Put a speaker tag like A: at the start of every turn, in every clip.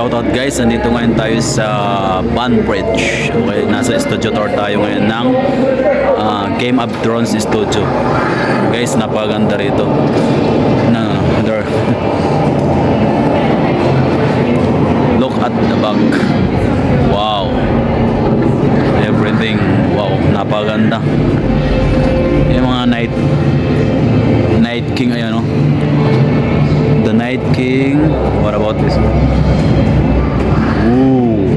A: shoutout guys, nandito ngayon tayo sa Banbridge. Okay, nasa studio tour tayo ngayon ng Game of Thrones Studio. Guys, napakaganda rito. Look at the back. Wow. Everything. Wow, napakaganda. Yung mga Night King, ayan o. The Night King. What about this one? Ooh.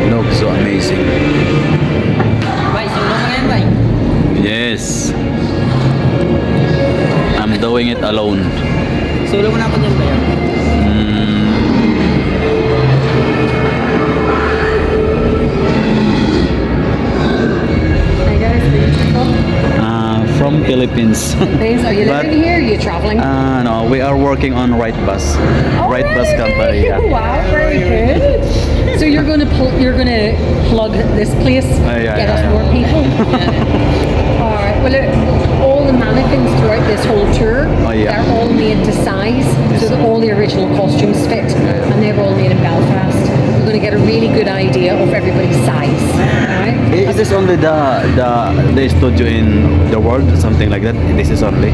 A: Looks so amazing.
B: Bay, solo mo yan, bay.
A: Yes. I'm doing it alone.
B: Solo mo na ako dyan, bay.
C: Hi guys, where you from?
A: From Philippines.
C: Philippines? Are you
A: But-
C: living here? Are you traveling?
A: No, we are working on Right Bus. Right Bus company. Yeah.
C: Wow, very good. So you're gonna plug this place,
A: Yeah,
C: get
A: yeah,
C: us
A: yeah.
C: more people. All right. Well, all the mannequins throughout this whole tour,
A: Oh, yeah.
C: they're all made to size, so that all the original costumes fit, and they're all made in Belfast. We're going to get a really good idea of everybody's size. All right.
A: Is this only the studio in the world, something like that? This is only.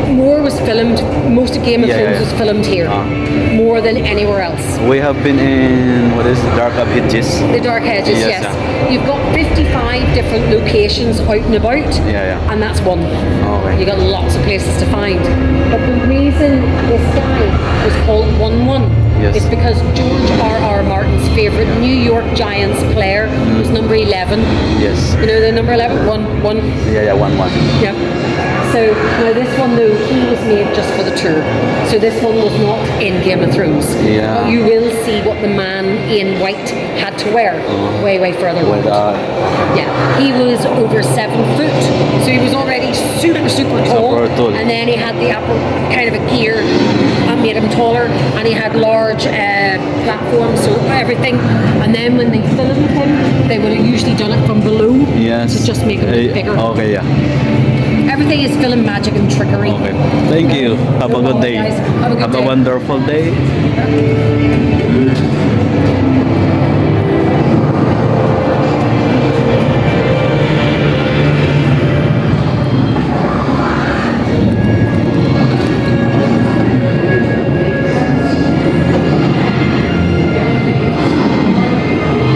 C: More was filmed. Most of Game of
A: Yeah,
C: Thrones
A: yeah.
C: was filmed here, more than anywhere else.
A: We have been in what is Dark of Ages.
C: The Dark Hedges,
A: Yes,
C: yes.
A: yeah.
C: You've got 55 different locations out and about,
A: Yeah, yeah.
C: and that's one.
A: Okay.
C: You got lots of places to find. But the reason this guy was called 1-1
A: Yes.
C: is because George R.R. Martin's favorite New York Giants player was number 11.
A: Yes.
C: You know the number 11? 1-1.
A: Yeah, 1-1.
C: Yep. So now this one though, he was made just for the tour. So this one was not in Game of Thrones.
A: Yeah.
C: But you will see what the man in white had to wear way further.
A: With
C: Yeah. He was over 7 foot. So he was already super tall.
A: Super tall.
C: And then he had the upper kind of a gear that made him taller. And he had large platforms, so everything. And then when they filmed him, they would have usually done it from below.
A: Yes.
C: To just make him look bigger.
A: Okay, yeah.
C: Everything is film magic and trickery.
A: Okay. Thank you. Have a good day.
C: Guys, have a good day.
A: wonderful day.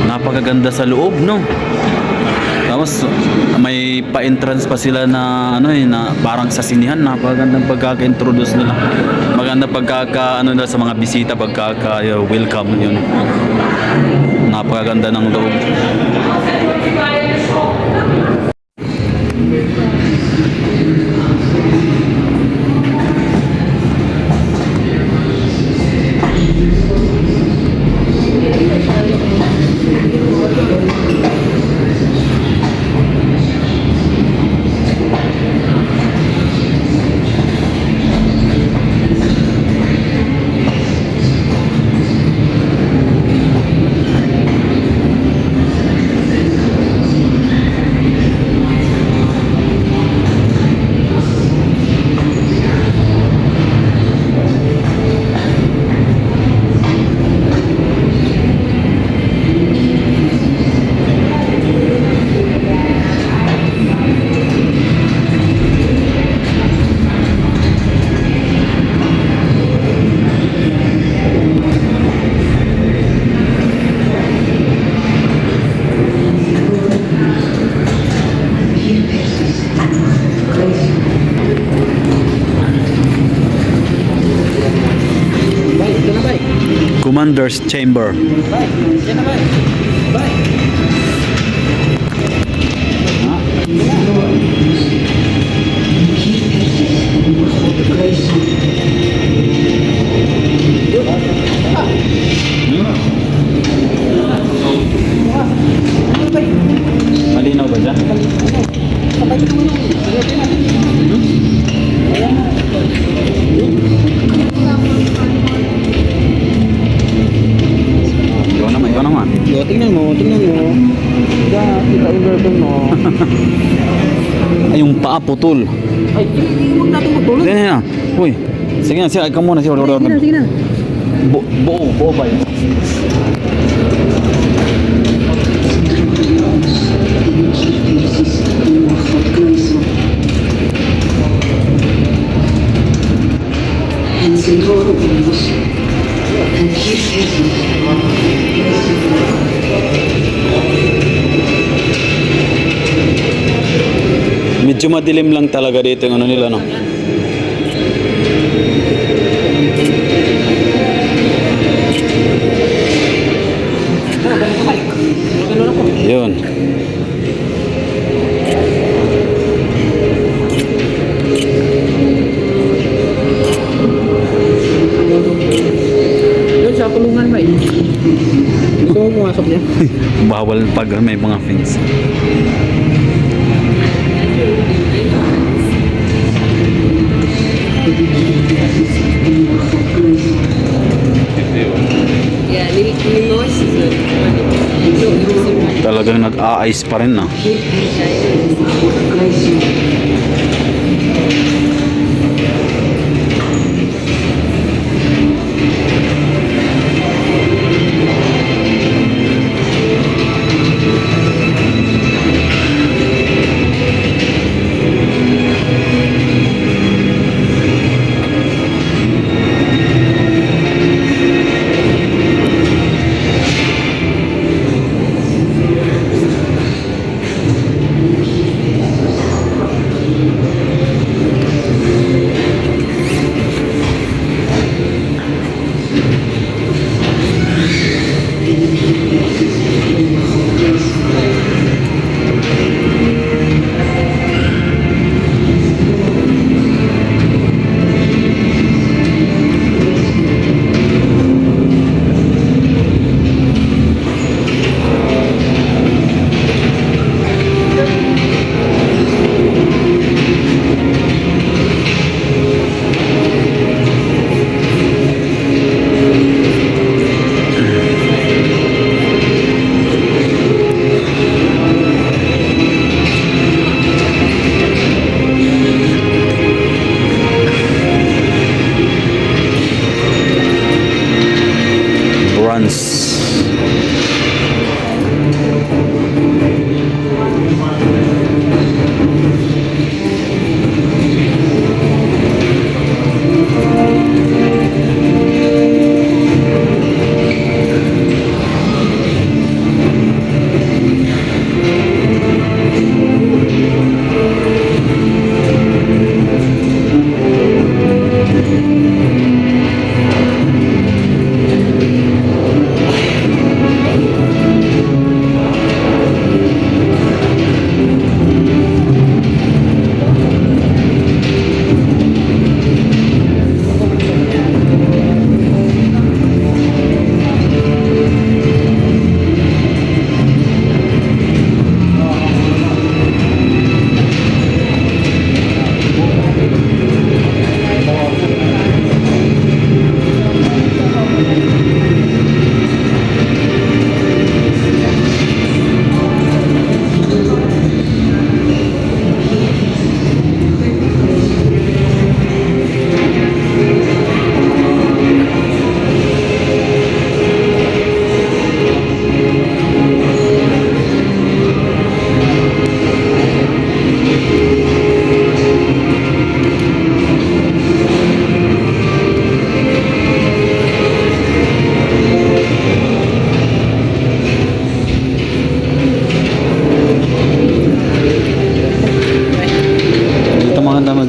A: Napakaganda sa loob, no? Tapos may pa-entrance pa sila na na parang sa sinihan. Napakagandang pagkaka-introduce nila. Maganda pagkaka nila sa mga bisita, welcome yun. Napakaganda ng loob. Commander's Chamber.
B: Bay, yan na, bay. Bay.
A: Malinaw ba dyan? Ikaw naman.
B: Yo, tingnan mo. Kita inverter mo.
A: Ay, yung paa putol.
B: Ay, hindi mo natin magtulog.
A: Sige na. Uy. Sige na, ikaw muna. Sige
B: Sige na.
A: Buo ba yun? Medyo madilim lang talaga dito yung ano nila, no? Yun.
B: Doon sa kulungan ba Gusto mo pumasok niya?
A: Bawal pag may mga things.
C: Yeah, really nice, isn't it?
A: Talagang nag-a-ice pa rin, no? Runs.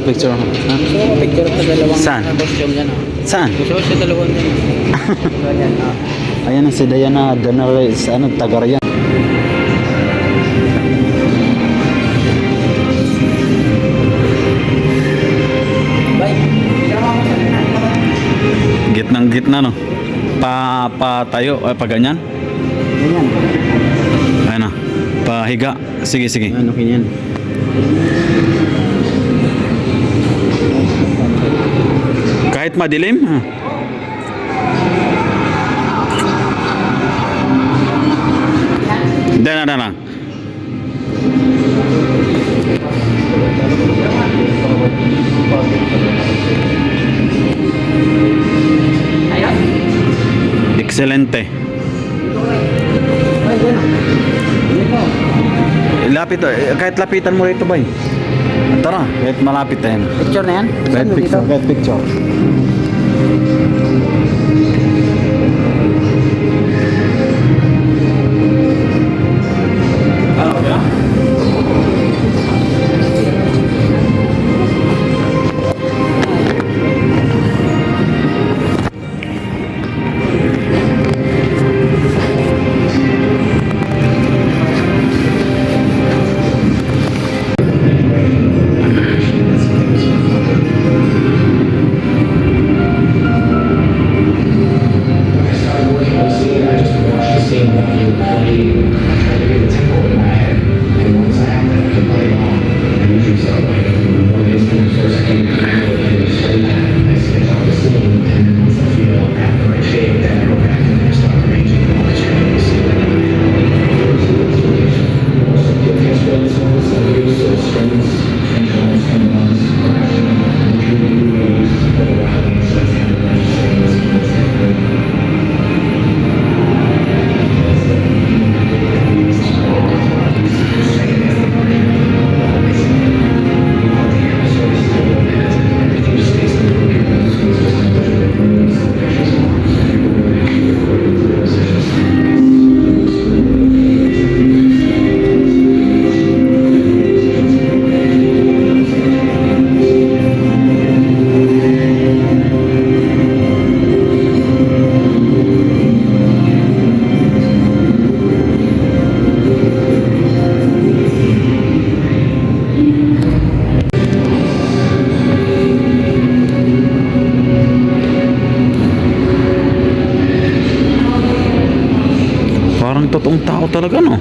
A: Picture mo. Ha?
B: Gusto ko picture sa dalawang
A: Saan?
B: costume dyan.
A: Saan?
B: Gusto ko sa dalawang dyan. Ganyan.
A: Ayan ang si Diana Danares, ano, Tagarayan.
B: Bye.
A: Gitnang gitna, no? Tayo, pa ganyan?
B: Ganyan.
A: Ayan na. Pahiga. Sige, sige.
B: Ano kinyan?
A: Kahit madilim, ha? Dana, dana. Excelente.
B: Ay, bueno.
A: Lapit, kahit lapitan mo rito, bay. Tara, kahit malapit na yan.
B: Picture na yan?
A: Kahit
B: Saan mo
A: picture,
B: dito?
A: kahit picture. Parang totoong tao talaga, no?